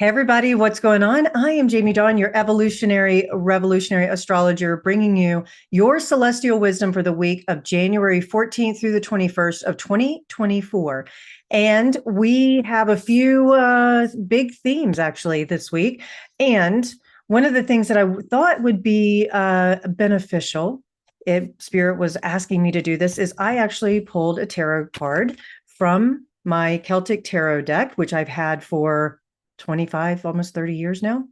Hey everybody, what's going on? I am Jamie Dawn, your evolutionary, revolutionary astrologer, bringing you your celestial wisdom for the week of January 14th through the 21st of 2024. And we have a few big themes actually this week. And one of the things that I thought would be beneficial, if Spirit was asking me to do this, is I actually pulled a tarot card from my Celtic tarot deck, which I've had for 25, almost 30 years now.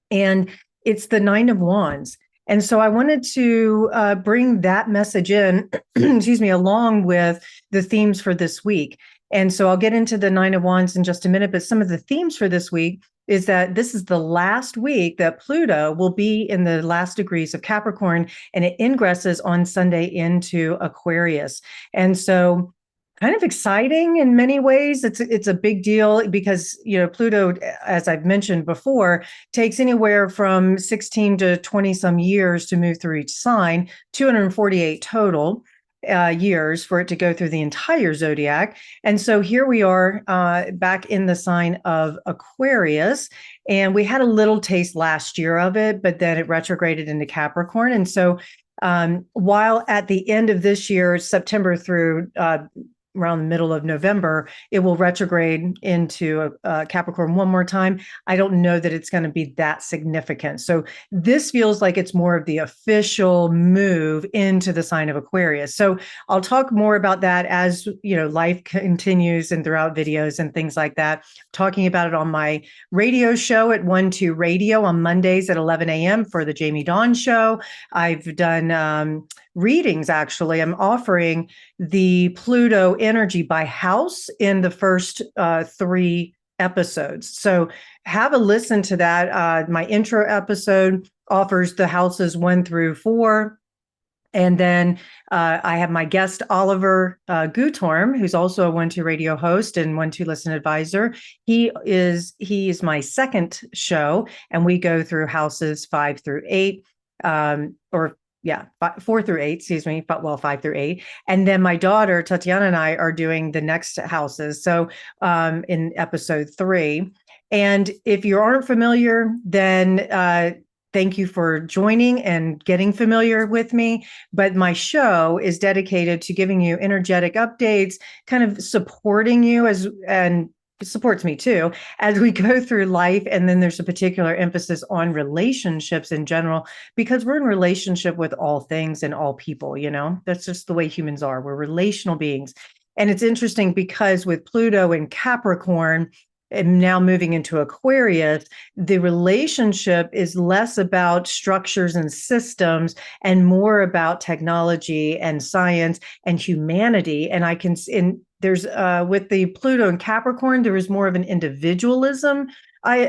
And it's the Nine of Wands. And so I wanted to bring that message in, excuse me, along with the themes for this week. And so I'll get into the Nine of Wands in just a minute, but some of the themes for this week is that this is the last week that Pluto will be in the last degrees of Capricorn, and it ingresses on Sunday into Aquarius. And so kind of exciting in many ways. It's a big deal because, Pluto, as I've mentioned before, takes anywhere from 16 to 20 some years to move through each sign, 248 total years for it to go through the entire zodiac. And so here we are back in the sign of Aquarius, and we had a little taste last year of it, but then it retrograded into Capricorn. And so while at the end of this year, September through around the middle of November, it will retrograde into Capricorn one more time. I don't know that it's going to be that significant. So this feels like it's more of the official move into the sign of Aquarius. So I'll talk more about that as, life continues and throughout videos and things like that. Talking about it on my radio show at 1-2 Radio on Mondays at 11 a.m. for the Jamie Dawn Show. I've done readings, actually. I'm offering the Pluto energy by house in the first 3 episodes. So have a listen to that. My intro episode offers the houses 1 through 4. And then I have my guest, Oliver Gutorm, who's also a 1-2 Radio host and 1-2 Listen Advisor. He is my second show, and we go through houses 5 through 8, or 4 through 8, excuse me, but 5 through 8. And then my daughter, Tatiana, and I are doing the next houses. So in episode 3. And if you aren't familiar, then thank you for joining and getting familiar with me. But my show is dedicated to giving you energetic updates, kind of supporting you and it supports me too as we go through life. And then there's a particular emphasis on relationships in general, because we're in relationship with all things and all people, that's just the way humans are. We're relational beings. And it's interesting because with Pluto in Capricorn and now moving into Aquarius, the relationship is less about structures and systems and more about technology and science and humanity. And there's with the Pluto and Capricorn, there was more of an individualism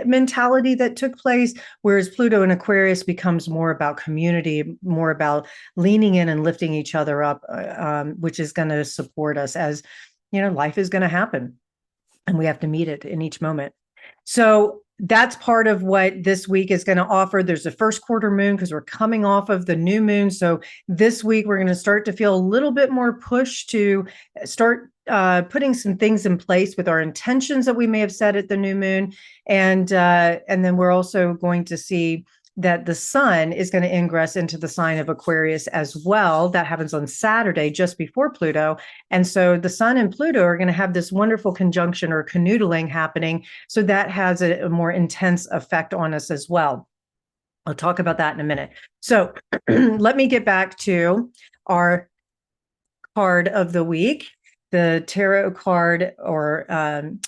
mentality that took place, whereas Pluto and Aquarius becomes more about community, more about leaning in and lifting each other up, which is going to support us as, life is going to happen. And we have to meet it in each moment. So that's part of what this week is going to offer. There's the first quarter moon because we're coming off of the new moon. So this week we're going to start to feel a little bit more push to start putting some things in place with our intentions that we may have set at the new moon. And then we're also going to see that the sun is going to ingress into the sign of Aquarius as well. That happens on Saturday, just before Pluto. And so the sun and Pluto are going to have this wonderful conjunction or canoodling happening. So that has a more intense effect on us as well. I'll talk about that in a minute. So let me get back to our card of the week, the tarot card, or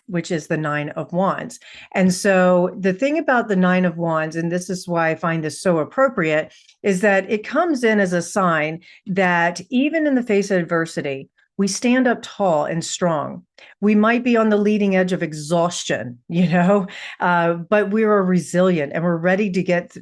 which is the Nine of Wands. And so the thing about the Nine of Wands, and this is why I find this so appropriate, is that it comes in as a sign that even in the face of adversity, we stand up tall and strong. We might be on the leading edge of exhaustion, but we are resilient and we're ready to get,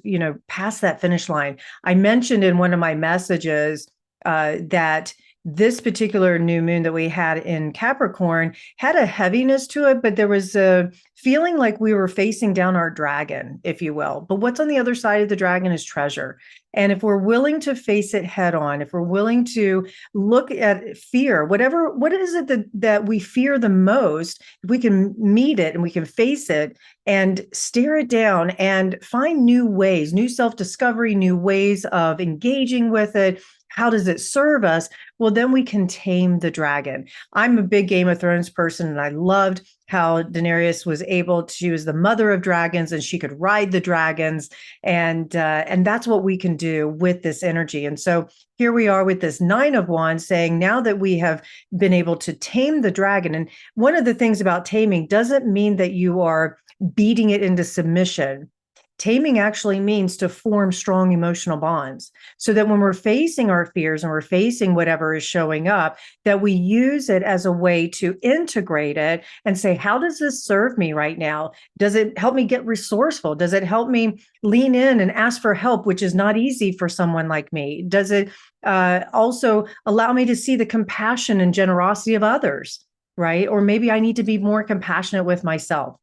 past that finish line. I mentioned in one of my messages that this particular new moon that we had in Capricorn had a heaviness to it, but there was a feeling like we were facing down our dragon, if you will. But what's on the other side of the dragon is treasure. And if we're willing to face it head on, if we're willing to look at fear, what is it that we fear the most, if we can meet it and we can face it and stare it down and find new ways, new self-discovery, new ways of engaging with it, how does it serve us? Well, then we can tame the dragon. I'm a big Game of Thrones person, and I loved how Daenerys was able to, she was the mother of dragons and she could ride the dragons. And that's what we can do with this energy. And so here we are with this Nine of Wands saying, now that we have been able to tame the dragon, and one of the things about taming doesn't mean that you are beating it into submission. Taming actually means to form strong emotional bonds so that when we're facing our fears and we're facing whatever is showing up, that we use it as a way to integrate it and say, how does this serve me right now? Does it help me get resourceful? Does it help me lean in and ask for help, which is not easy for someone like me? Does it also allow me to see the compassion and generosity of others, right? Or maybe I need to be more compassionate with myself.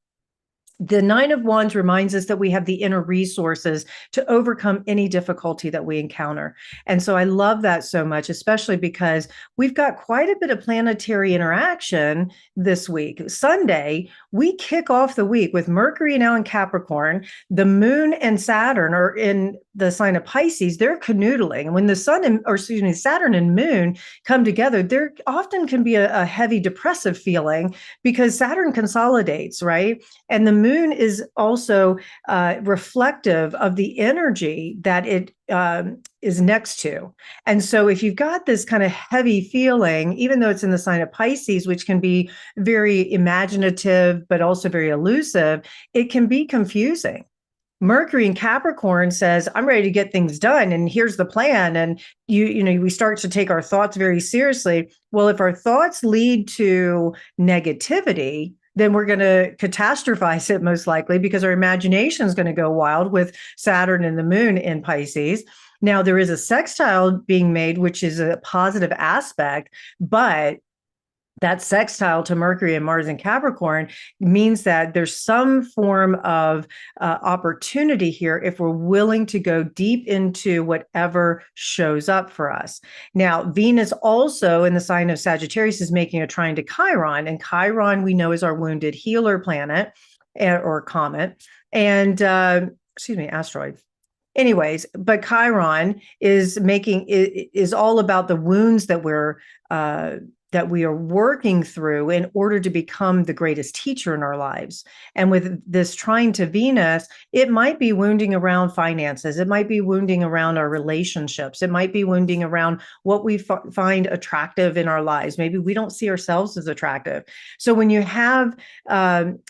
The Nine of Wands reminds us that we have the inner resources to overcome any difficulty that we encounter. And so I love that so much, especially because we've got quite a bit of planetary interaction this week. Sunday, we kick off the week with Mercury now in Capricorn. The moon and Saturn are in the sign of Pisces. They're canoodling. And when the Saturn and moon come together, there often can be a heavy depressive feeling because Saturn consolidates, right? And the moon is also reflective of the energy that it is next to. And so if you've got this kind of heavy feeling, even though it's in the sign of Pisces, which can be very imaginative, but also very elusive, it can be confusing. Mercury in Capricorn says, I'm ready to get things done. And here's the plan. And we start to take our thoughts very seriously. Well, if our thoughts lead to negativity, then we're going to catastrophize it most likely because our imagination is going to go wild with Saturn and the moon in Pisces. Now, there is a sextile being made, which is a positive aspect, but that sextile to Mercury and Mars in Capricorn means that there's some form of opportunity here if we're willing to go deep into whatever shows up for us. Now, Venus also in the sign of Sagittarius is making a trine to Chiron, and Chiron we know is our wounded healer planet or comet, and asteroid. Anyways, but Chiron is all about the wounds that we are working through in order to become the greatest teacher in our lives. And with this trine to Venus, it might be wounding around finances. It might be wounding around our relationships. It might be wounding around what we find attractive in our lives. Maybe we don't see ourselves as attractive. So when you have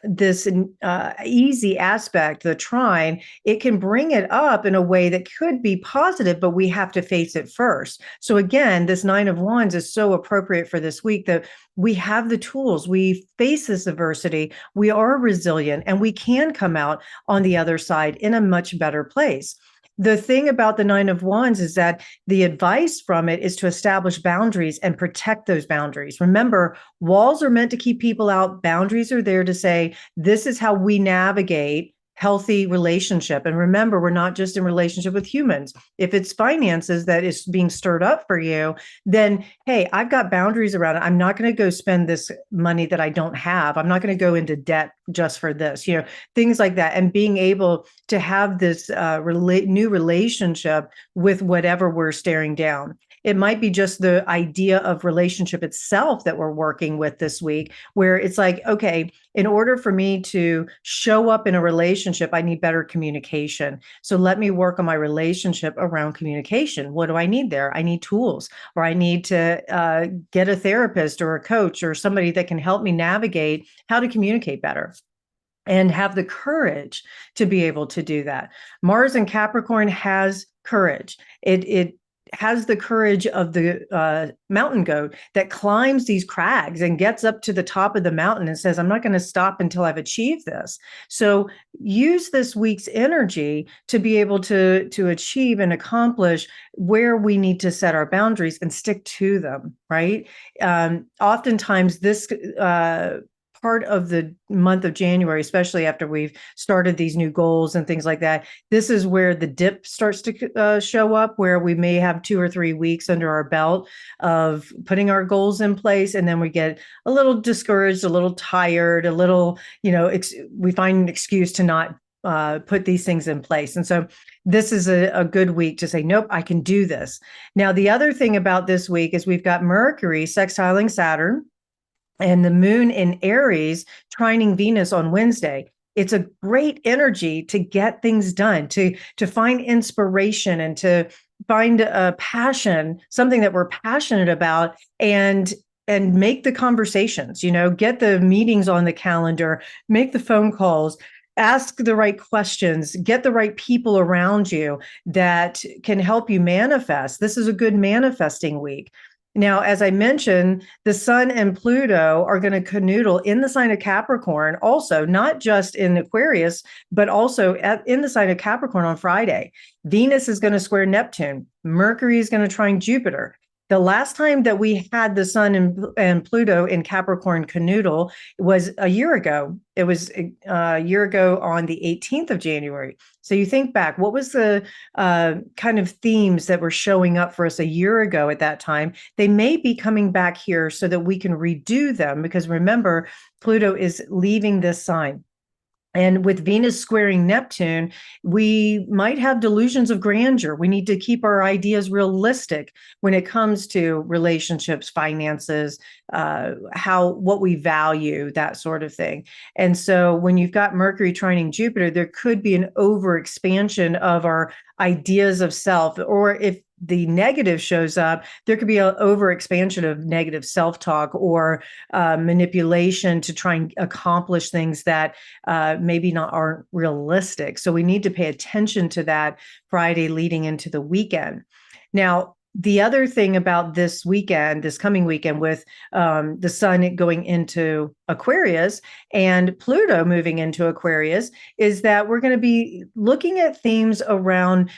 this easy aspect, the trine, it can bring it up in a way that could be positive, but we have to face it first. So again, this Nine of Wands is so appropriate for this week that we have the tools, we face this adversity, we are resilient, and we can come out on the other side in a much better place. The thing about the Nine of Wands is that the advice from it is to establish boundaries and protect those boundaries. Remember, walls are meant to keep people out. Boundaries are there to say, this is how we navigate healthy relationship. And remember, we're not just in relationship with humans. If it's finances that is being stirred up for you, then, hey, I've got boundaries around it. I'm not going to go spend this money that I don't have. I'm not going to go into debt just for this, things like that. And being able to have this new relationship with whatever we're staring down. It might be just the idea of relationship itself that we're working with this week, where it's like, okay, in order for me to show up in a relationship, I need better communication. So let me work on my relationship around communication. What do I need there? I need tools, or I need to get a therapist or a coach or somebody that can help me navigate how to communicate better and have the courage to be able to do that. Mars in Capricorn has courage. It has the courage of the mountain goat that climbs these crags and gets up to the top of the mountain and says, I'm not going to stop until I've achieved this. So use this week's energy to be able to achieve and accomplish where we need to set our boundaries and stick to them, right? Oftentimes this part of the month of January, especially after we've started these new goals and things like that, this is where the dip starts to show up, where we may have 2 or 3 weeks under our belt of putting our goals in place. And then we get a little discouraged, a little tired, a little, we find an excuse to not put these things in place. And so this is a good week to say, nope, I can do this. Now, the other thing about this week is we've got Mercury sextiling Saturn and the moon in Aries trining Venus on Wednesday. It's a great energy to get things done, to find inspiration and to find a passion, something that we're passionate about, and make the conversations, get the meetings on the calendar, make the phone calls, ask the right questions, get the right people around you that can help you manifest. This is a good manifesting week. Now, as I mentioned, the Sun and Pluto are going to canoodle in the sign of Capricorn, also not just in Aquarius, but also in the sign of Capricorn on Friday. Venus is going to square Neptune. Mercury is going to trine Jupiter. The last time that we had the Sun and Pluto in Capricorn canoodle was a year ago. It was a year ago on the 18th of January. So you think back, what was the kind of themes that were showing up for us a year ago at that time? They may be coming back here so that we can redo them, because remember, Pluto is leaving this sign. And with Venus squaring Neptune, we might have delusions of grandeur. We need to keep our ideas realistic when it comes to relationships, finances, what we value, that sort of thing. And so when you've got Mercury trining Jupiter, there could be an overexpansion of our ideas of self, or if the negative shows up, there could be an overexpansion of negative self-talk or manipulation to try and accomplish things that maybe aren't realistic. So we need to pay attention to that Friday leading into the weekend. Now, the other thing about this coming weekend, with the Sun going into Aquarius and Pluto moving into Aquarius, is that we're going to be looking at themes around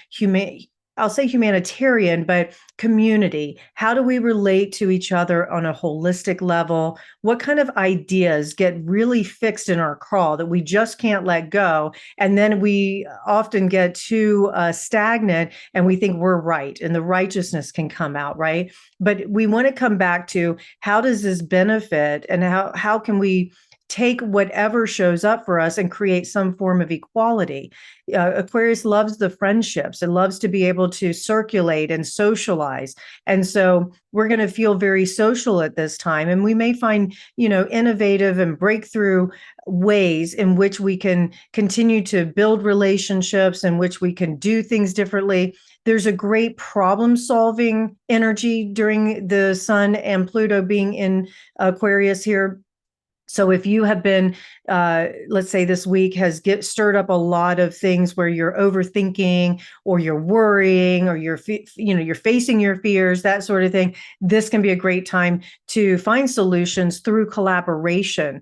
I'll say humanitarian, but community. How do we relate to each other on a holistic level? What kind of ideas get really fixed in our crawl that we just can't let go? And then we often get too stagnant and we think we're right and the righteousness can come out, right? But we want to come back to, how does this benefit, and how can we take whatever shows up for us and create some form of equality? Aquarius loves the friendships. It loves to be able to circulate and socialize. And so we're going to feel very social at this time. And we may find, innovative and breakthrough ways in which we can continue to build relationships, in which we can do things differently. There's a great problem-solving energy during the Sun and Pluto being in Aquarius here. So if you have been, let's say this week has stirred up a lot of things where you're overthinking or you're worrying or you're facing your fears, that sort of thing, this can be a great time to find solutions through collaboration,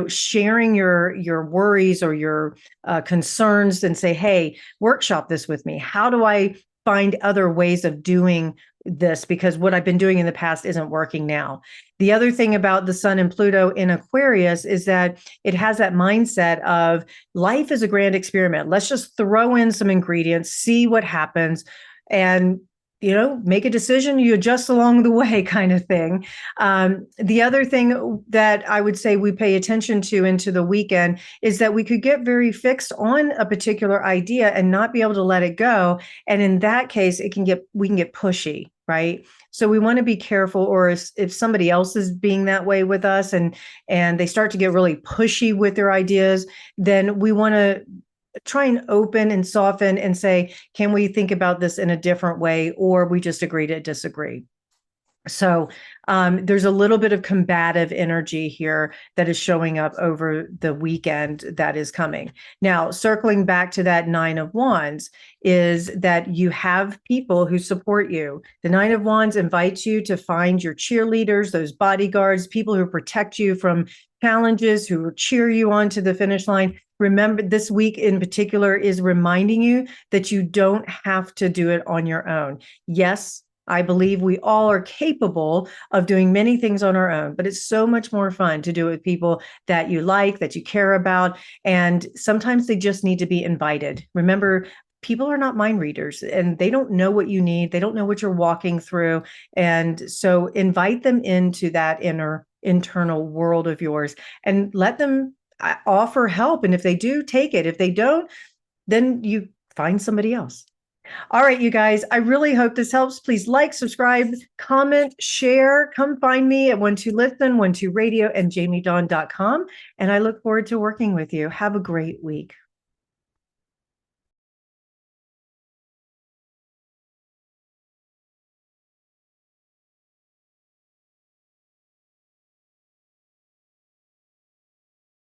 sharing your worries or your concerns, and say, hey, workshop this with me. How do I find other ways of doing this, because what I've been doing in the past isn't working now? The other thing about the Sun and Pluto in Aquarius is that it has that mindset of life is a grand experiment. Let's just throw in some ingredients, see what happens, and make a decision, you adjust along the way, kind of thing. The other thing that I would say we pay attention to into the weekend is that we could get very fixed on a particular idea and not be able to let it go. And in that case, we can get pushy, right? So we want to be careful, or if somebody else is being that way with us and they start to get really pushy with their ideas, then we want to try and open and soften and say, can we think about this in a different way, or we just agree to disagree? So there's a little bit of combative energy here that is showing up over the weekend that is coming. Now, circling back to that Nine of Wands, is that you have people who support you. The Nine of Wands invites you to find your cheerleaders, those bodyguards, people who protect you from challenges, who cheer you on to the finish line. Remember, this week in particular is reminding you that you don't have to do it on your own. Yes, I believe we all are capable of doing many things on our own, but it's so much more fun to do it with people that you like, that you care about. And sometimes they just need to be invited. Remember, people are not mind readers and they don't know what you need. They don't know what you're walking through. And so invite them into that internal world of yours and let them offer help. And if they do, take it. If they don't, then you find somebody else. All right, you guys, I really hope this helps. Please like, subscribe, comment, share. Come find me at 12listen, 12radio, and jamiedawn.com. And I look forward to working with you. Have a great week.